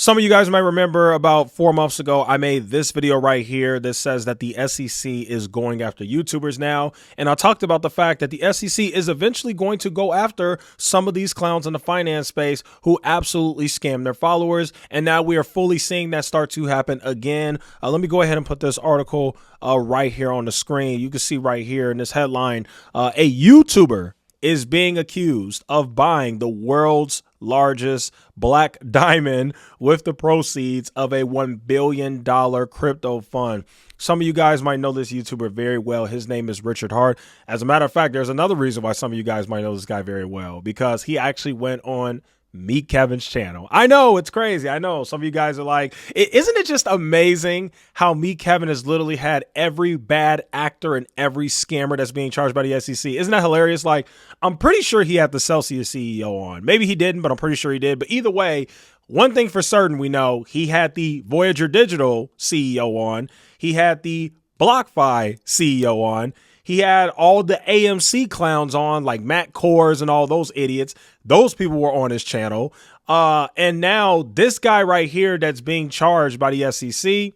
Some of you guys might remember about 4 months ago, I made this video right here that says that the SEC is going after YouTubers now. And I talked about the fact that the SEC is eventually going to go after some of these clowns in the finance space who absolutely scam their followers. And now we are fully seeing that start to happen again. Let me go ahead and put this article right here on the screen. You can see right here in this headline, a YouTuber is being accused of buying the world's largest black diamond with the proceeds of a $1 billion crypto fund. Some of you guys might know this YouTuber very well. His name is Richard Hart. As a matter of fact, there's another reason why some of you guys might know this guy very well, because he actually went on Meet Kevin's channel. I know, it's crazy. I know some of you guys are like, isn't it just amazing how Meet Kevin has literally had every bad actor and every scammer that's being charged by the SEC? Isn't that hilarious? Like, I'm pretty sure he had the Celsius CEO on. Maybe he didn't, but I'm pretty sure he did. But either way, one thing for certain, we know he had the Voyager Digital CEO on. He had the BlockFi CEO on. He had all the AMC clowns on, like Matt Kors and all those idiots. Those people were on his channel. And now this guy right here that's being charged by the SEC,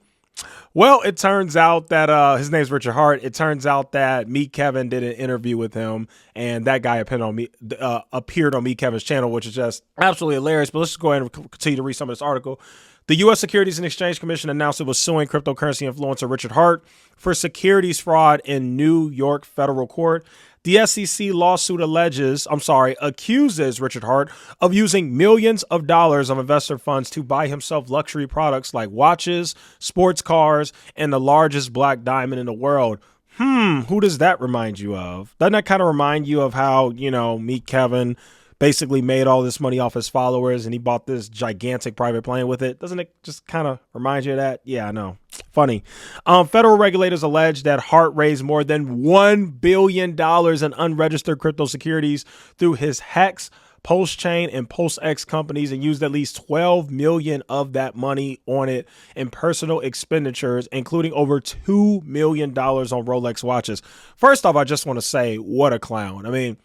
well, it turns out that his name's Richard Hart. It turns out that Meet Kevin did an interview with him, and that guy appeared on Meet Kevin's channel, which is just absolutely hilarious. But let's just go ahead and continue to read some of this article. The U.S. Securities and Exchange Commission announced it was suing cryptocurrency influencer Richard Hart for securities fraud in New York federal court. The SEC lawsuit accuses Richard Hart of using millions of dollars of investor funds to buy himself luxury products like watches, sports cars, and the largest black diamond in the world. Who does that remind you of? Doesn't that kind of remind you of how, Meet Kevin basically made all this money off his followers and he bought this gigantic private plane with it? Doesn't it just kind of remind you of that? Yeah, I know. Funny. Federal regulators allege that Hart raised more than $1 billion in unregistered crypto securities through his Hex, Postchain, and PostX companies and used at least $12 million of that money on it in personal expenditures, including over $2 million on Rolex watches. First off, I just want to say, what a clown. I mean,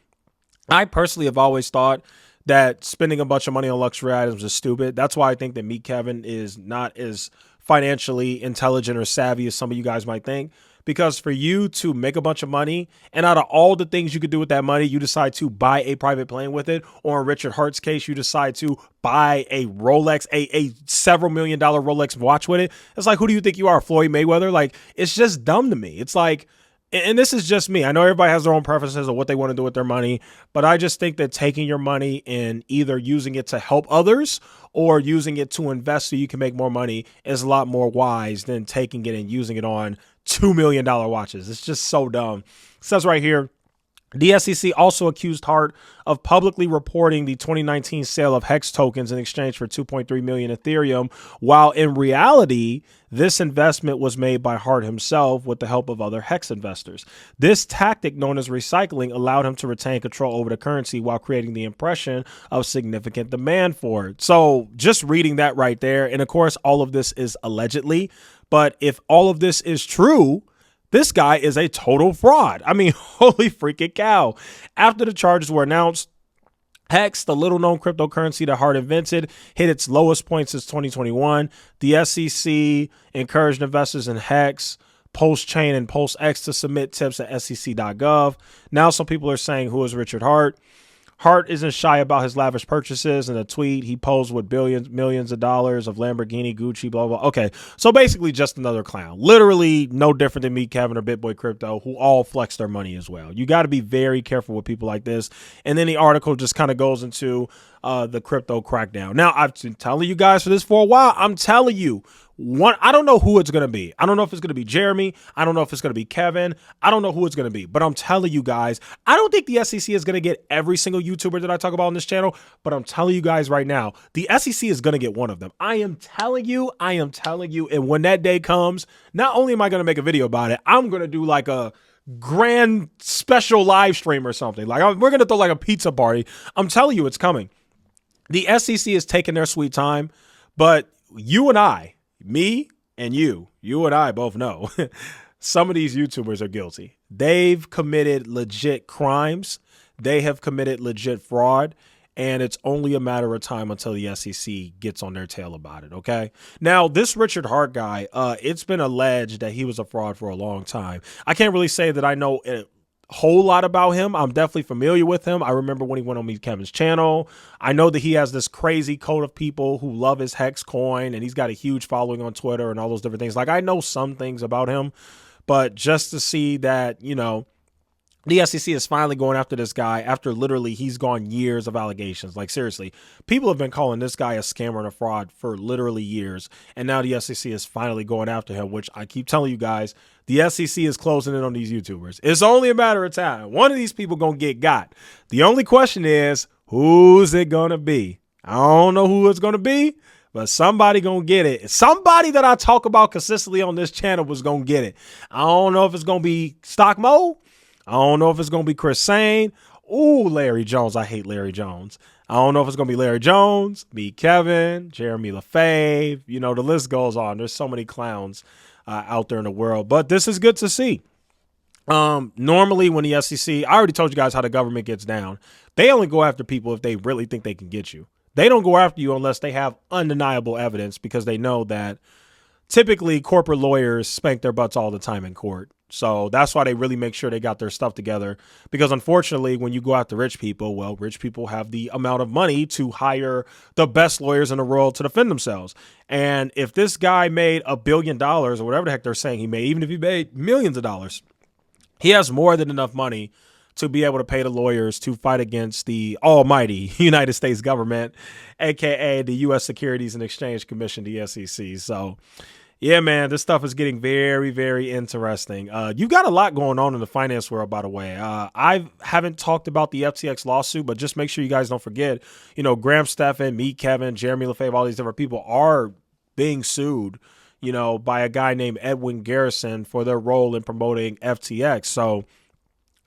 I personally have always thought that spending a bunch of money on luxury items is stupid. That's why I think that Meet Kevin is not as financially intelligent or savvy as some of you guys might think. Because for you to make a bunch of money and out of all the things you could do with that money, you decide to buy a private plane with it. Or in Richard Hart's case, you decide to buy a Rolex, a several $1 million Rolex watch with it. It's like, who do you think you are, Floyd Mayweather? Like, it's just dumb to me. It's like, and this is just me. I know everybody has their own preferences of what they want to do with their money, but I just think that taking your money and either using it to help others or using it to invest so you can make more money is a lot more wise than taking it and using it on $2 million watches. It's just so dumb. It says right here, the SEC also accused Hart of publicly reporting the 2019 sale of Hex tokens in exchange for 2.3 million Ethereum, while in reality, this investment was made by Hart himself with the help of other Hex investors. This tactic, known as recycling, allowed him to retain control over the currency while creating the impression of significant demand for it. So just reading that right there, and of course, all of this is allegedly, but if all of this is true, this guy is a total fraud. I mean, holy freaking cow. After the charges were announced, Hex, the little known cryptocurrency that Hart invented, hit its lowest point since 2021. The SEC encouraged investors in Hex, Postchain, and PostX to submit tips at sec.gov. Now some people are saying, who is Richard Hart? Hart isn't shy about his lavish purchases. In a tweet, he posed with millions of dollars of Lamborghini, Gucci, blah, blah. Okay, so basically just another clown. Literally no different than Meet Kevin or BitBoy Crypto, who all flex their money as well. You got to be very careful with people like this. And then the article just kind of goes into the crypto crackdown. Now, I've been telling you guys for this for a while. I'm telling you, I don't know who it's going to be. I don't know if it's going to be Jeremy. I don't know if it's going to be Kevin. I don't know who it's going to be, but I'm telling you guys, I don't think the SEC is going to get every single YouTuber that I talk about on this channel, but I'm telling you guys right now, the SEC is going to get one of them. I am telling you. And when that day comes, not only am I going to make a video about it, I'm going to do like a grand special live stream or something. Like we're going to throw like a pizza party. I'm telling you, it's coming. The SEC is taking their sweet time, but you and I, me and you and I both know some of these YouTubers are guilty. They've committed legit crimes. They have committed legit fraud. and it's only a matter of time until the SEC gets on their tail about it. Okay. Now, this Richard Hart guy, it's been alleged that he was a fraud for a long time. I can't really say that I know a whole lot about him. I'm definitely familiar with him. I remember when he went on Meet Kevin's channel. I know that he has this crazy code of people who love his Hex coin, and he's got a huge following on Twitter and all those different things. Like, I know some things about him, but just to see that, you know, the SEC is finally going after this guy after literally he's gone years of allegations. Like, seriously, people have been calling this guy a scammer and a fraud for literally years. And now the SEC is finally going after him, which I keep telling you guys, the SEC is closing in on these YouTubers. It's only a matter of time. One of these people going to get got. The only question is, who's it going to be? I don't know who it's going to be, but somebody going to get it. Somebody that I talk about consistently on this channel was going to get it. I don't know if it's going to be Stock Mo. I don't know if it's going to be Chris Sane. Ooh, Larry Jones. I hate Larry Jones. I don't know if it's going to be Larry Jones, me, Kevin, Jeremy LaFave. You know, the list goes on. There's so many clowns out there in the world. But this is good to see. Normally when the SEC, I already told you guys how the government gets down. They only go after people if they really think they can get you. They don't go after you unless they have undeniable evidence, because they know that typically corporate lawyers spank their butts all the time in court. So that's why they really make sure they got their stuff together, because unfortunately, when you go after rich people, well, rich people have the amount of money to hire the best lawyers in the world to defend themselves. And if this guy made $1 billion or whatever the heck they're saying he made, even if he made millions of dollars, he has more than enough money to be able to pay the lawyers to fight against the almighty United States government, aka the U.S. Securities and Exchange Commission, the SEC. So yeah, man, this stuff is getting very, very interesting. You got a lot going on in the finance world, by the way. I haven't talked about the FTX lawsuit, but just make sure you guys don't forget, you know, Graham Stephan, me, Kevin, Jeremy LaFave, all these different people are being sued, you know, by a guy named Edwin Garrison for their role in promoting FTX. So,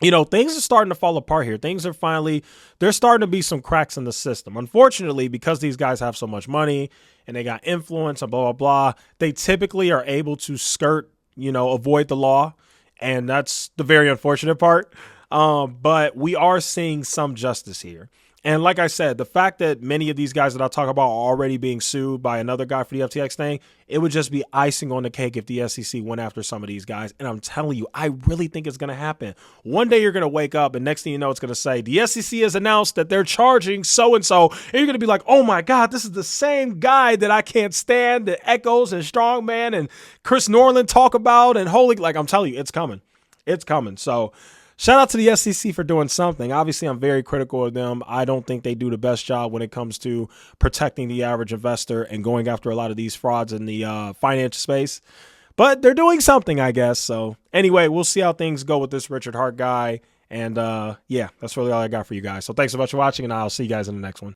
you know, things are starting to fall apart here. Things are finally, there's starting to be some cracks in the system. Unfortunately, because these guys have so much money and they got influence and blah, blah, blah, they typically are able to skirt, you know, avoid the law. And that's the very unfortunate part. But we are seeing some justice here. And like I said, the fact that many of these guys that I talk about are already being sued by another guy for the FTX thing, it would just be icing on the cake if the SEC went after some of these guys. And I'm telling you, I really think it's going to happen. One day you're going to wake up and next thing you know, it's going to say the SEC has announced that they're charging so-and-so. And you're going to be like, oh my God, this is the same guy that I can't stand, that Echoes and Strongman and Chris Norland talk about. And holy, like I'm telling you, it's coming. It's coming. So shout out to the SEC for doing something. Obviously, I'm very critical of them. I don't think they do the best job when it comes to protecting the average investor and going after a lot of these frauds in the financial space. But they're doing something, I guess. So anyway, we'll see how things go with this Richard Hart guy. And yeah, that's really all I got for you guys. So thanks so much for watching, and I'll see you guys in the next one.